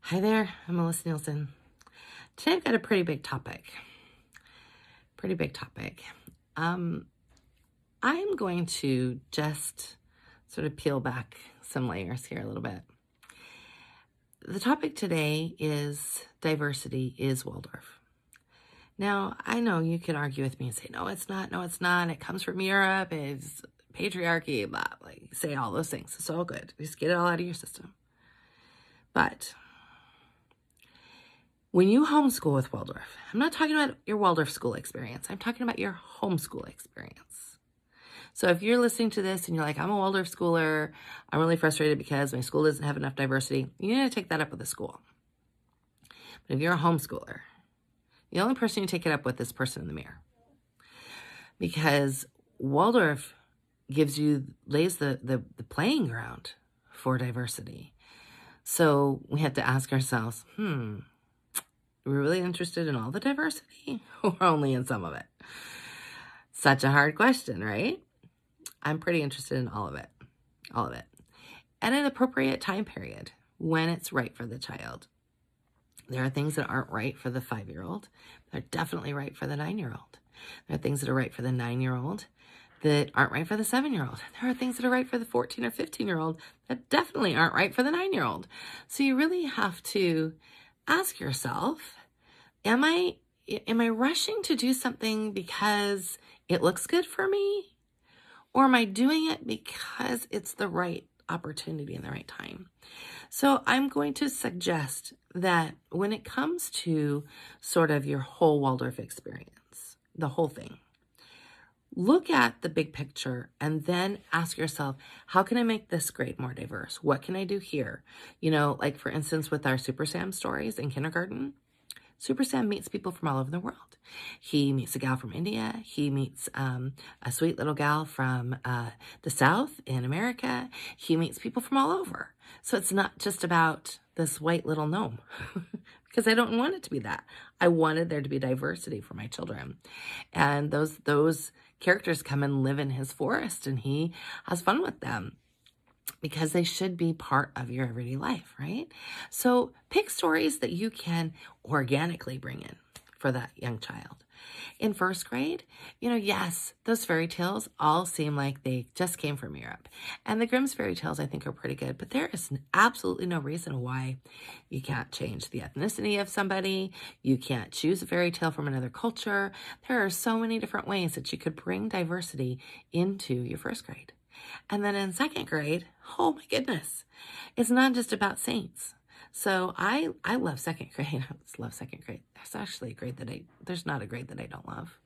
Hi there, I'm Melisa Nielsen. Today I've got a pretty big topic. I'm going to just sort of peel back some layers here a little bit. The topic today is diversity is Waldorf. Now, I know you could argue with me and say, no, it's not, it comes from Europe, it's patriarchy, blah, like say all those things. It's all good. Just get it all out of your system. But when you homeschool with Waldorf, I'm not talking about your Waldorf school experience. I'm talking about your homeschool experience. So if you're listening to this and you're like, I'm a Waldorf schooler, I'm really frustrated because my school doesn't have enough diversity, you need to take that up with the school. But if you're a homeschooler, the only person you take it up with is the person in the mirror. Because Waldorf lays the playing ground for diversity. So we have to ask ourselves, we're really interested in all the diversity or only in some of it? Such a hard question, right? I'm pretty interested in all of it. At an appropriate time period when it's right for the child. There are things that aren't right for the 5-year-old. They're definitely right for the 9-year-old. There are things that are right for the 9-year-old that aren't right for the 7-year-old. There are things that are right for the 14 or 15-year-old that definitely aren't right for the 9-year-old. So you really have to ask yourself, am I rushing to do something because it looks good for me? Or am I doing it because it's the right opportunity and the right time? So I'm going to suggest that when it comes to sort of your whole Waldorf experience, the whole thing, look at the big picture and then ask yourself, how can I make this grade more diverse? What can I do here? Like for instance, with our Super Sam stories in kindergarten, Super Sam meets people from all over the world. He meets a gal from India. He meets a sweet little gal from the South in America. He meets people from all over. So it's not just about this white little gnome because I don't want it to be that. I wanted there to be diversity for my children. And those characters come and live in his forest and he has fun with them, because they should be part of your everyday life, right? So pick stories that you can organically bring in for that young child. In first grade, yes, those fairy tales all seem like they just came from Europe. And the Grimm's fairy tales, I think, are pretty good. But there is absolutely no reason why you can't change the ethnicity of somebody. You can't choose a fairy tale from another culture. There are so many different ways that you could bring diversity into your first grade. And then in second grade, oh my goodness, it's not just about saints. So I love second grade. I just love second grade. There's actually a grade there's not a grade that I don't love.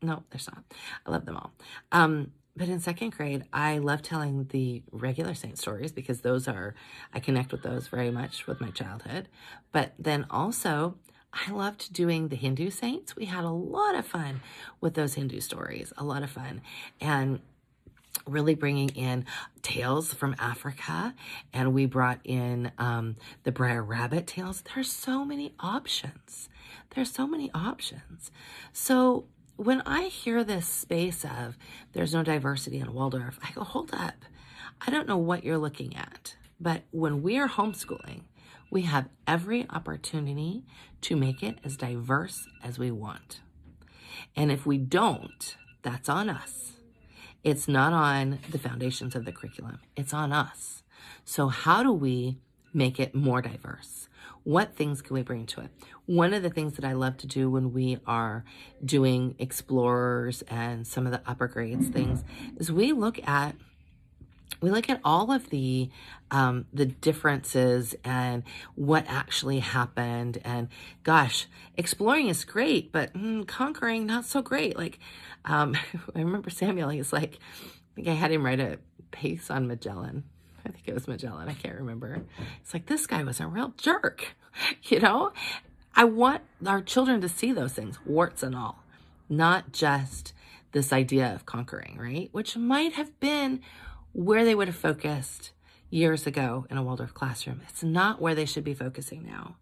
No, there's not. I love them all. But in second grade, I love telling the regular saint stories because I connect with those very much with my childhood. But then also, I loved doing the Hindu saints. We had a lot of fun with those Hindu stories, a lot of fun. And really bringing in tales from Africa, and we brought in the Brer Rabbit tales. There's so many options. So when I hear this space of there's no diversity in Waldorf, I go, hold up. I don't know what you're looking at, but when we are homeschooling, we have every opportunity to make it as diverse as we want. And if we don't, that's on us. It's not on the foundations of the curriculum. It's on us. So how do we make it more diverse? What things can we bring to it? One of the things that I love to do when we are doing explorers and some of the upper grades things is we look at all of the differerences and what actually happened. And gosh, exploring is great, but conquering not so great. Like I remember Samuel. He's like, I think I had him write a piece on Magellan. I think it was Magellan. I can't remember. It's like, this guy was a real jerk. I want our children to see those things, warts and all, not just this idea of conquering, right? Which might have been where they would have focused years ago in a Waldorf classroom. It's not where they should be focusing now.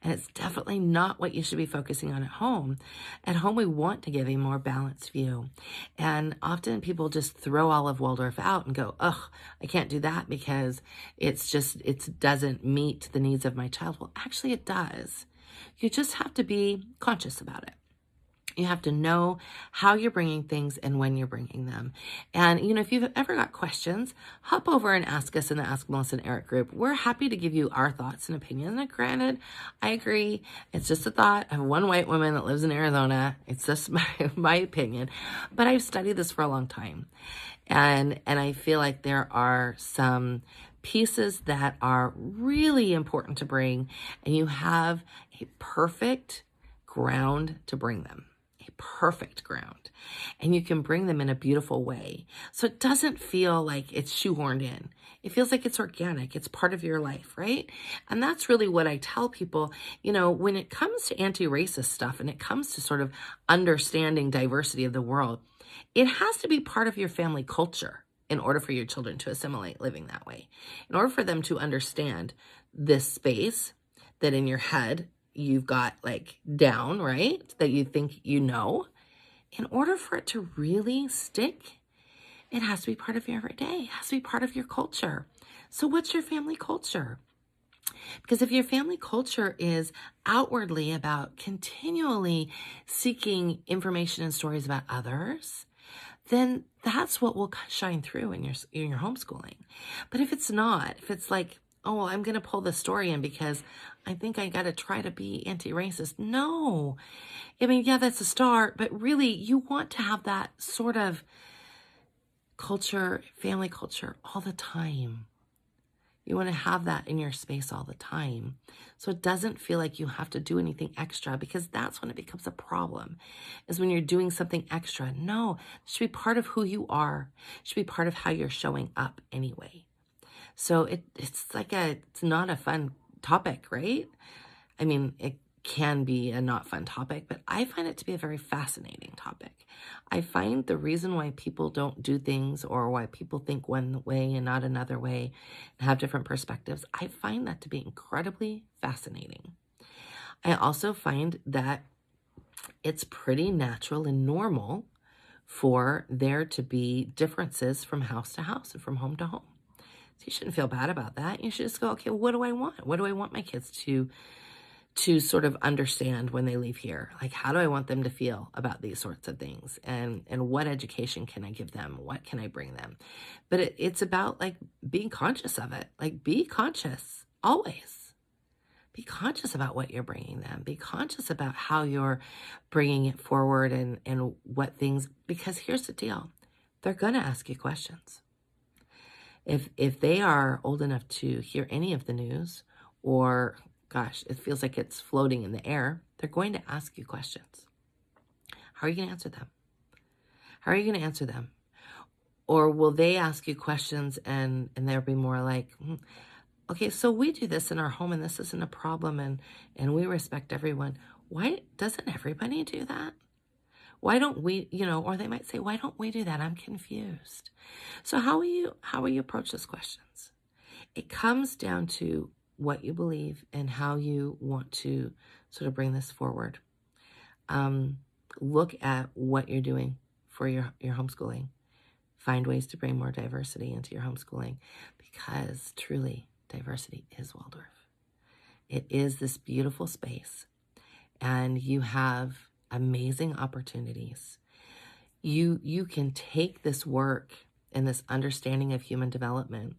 And it's definitely not what you should be focusing on at home. At home, we want to give a more balanced view. And often people just throw all of Waldorf out and go, ugh, I can't do that because it doesn't meet the needs of my child. Well, actually it does. You just have to be conscious about it. You have to know how you're bringing things and when you're bringing them. And, if you've ever got questions, hop over and ask us in the Ask Melissa and Eric group. We're happy to give you our thoughts and opinions. And granted, I agree. It's just a thought of one white woman that lives in Arizona. It's just my opinion. But I've studied this for a long time. And I feel like there are some pieces that are really important to bring. And you have a perfect ground to bring them. Perfect ground, and you can bring them in a beautiful way. So it doesn't feel like it's shoehorned in. It feels like it's organic. It's part of your life, right? And that's really what I tell people, when it comes to anti-racist stuff and it comes to sort of understanding diversity of the world, it has to be part of your family culture in order for your children to assimilate living that way. In order for them to understand this space that in your head you've got down, right? That you think in order for it to really stick, it has to be part of your everyday. It has to be part of your culture. So what's your family culture? Because if your family culture is outwardly about continually seeking information and stories about others, then that's what will shine through in your homeschooling. But if it's not, if it's like, oh, I'm going to pull this story in because I think I got to try to be anti-racist. No. Yeah, that's a start, but really you want to have that sort of culture, family culture all the time. You want to have that in your space all the time. So it doesn't feel like you have to do anything extra, because that's when it becomes a problem, is when you're doing something extra. No, it should be part of who you are. It should be part of how you're showing up anyway. So it's not a fun topic, right? It can be a not fun topic, but I find it to be a very fascinating topic. I find the reason why people don't do things, or why people think one way and not another way and have different perspectives, I find that to be incredibly fascinating. I also find that it's pretty natural and normal for there to be differences from house to house and from home to home. So you shouldn't feel bad about that. You should just go, okay, what do I want? What do I want my kids to sort of understand when they leave here? How do I want them to feel about these sorts of things? And what education can I give them? What can I bring them? But it's about being conscious of it. Be conscious always. Be conscious about what you're bringing them. Be conscious about how you're bringing it forward and what things, because here's the deal. They're going to ask you questions. If they are old enough to hear any of the news, or gosh, it feels like it's floating in the air, they're going to ask you questions. How are you going to answer them? How are you going to answer them? Or will they ask you questions and they'll be more like, okay, so we do this in our home and this isn't a problem, and we respect everyone. Why doesn't everybody do that? Why don't we, or they might say, why don't we do that? I'm confused. So how will you approach those questions? It comes down to what you believe and how you want to sort of bring this forward. Look at what you're doing for your homeschooling. Find ways to bring more diversity into your homeschooling, because truly diversity is Waldorf. It is this beautiful space, and you have amazing opportunities. You can take this work and this understanding of human development.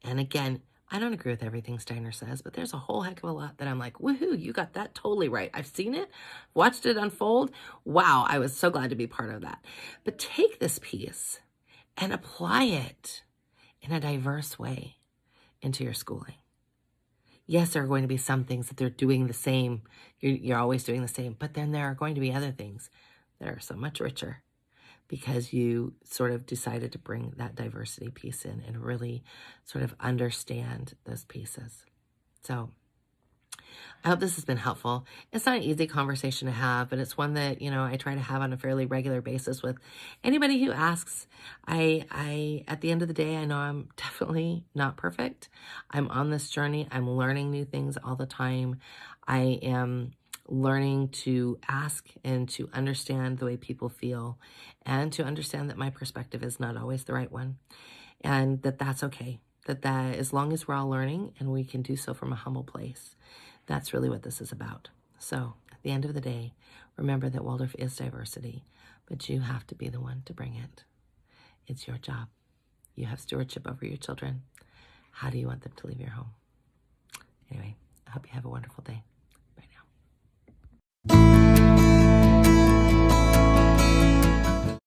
And again, I don't agree with everything Steiner says, but there's a whole heck of a lot that I'm like, woohoo, you got that totally right. I've seen it, watched it unfold. Wow, I was so glad to be part of that. But take this piece and apply it in a diverse way into your schooling. Yes, there are going to be some things that they're doing the same. You're always doing the same. But then there are going to be other things that are so much richer, because you sort of decided to bring that diversity piece in and really sort of understand those pieces. So I hope this has been helpful. It's not an easy conversation to have, but it's one that, I try to have on a fairly regular basis with anybody who asks. At the end of the day, I know I'm definitely not perfect. I'm on this journey. I'm learning new things all the time. I am learning to ask and to understand the way people feel and to understand that my perspective is not always the right one and that that's okay. That as long as we're all learning and we can do so from a humble place, that's really what this is about. So at the end of the day, remember that Waldorf is diversity, but you have to be the one to bring it. It's your job. You have stewardship over your children. How do you want them to leave your home? Anyway, I hope you have a wonderful day.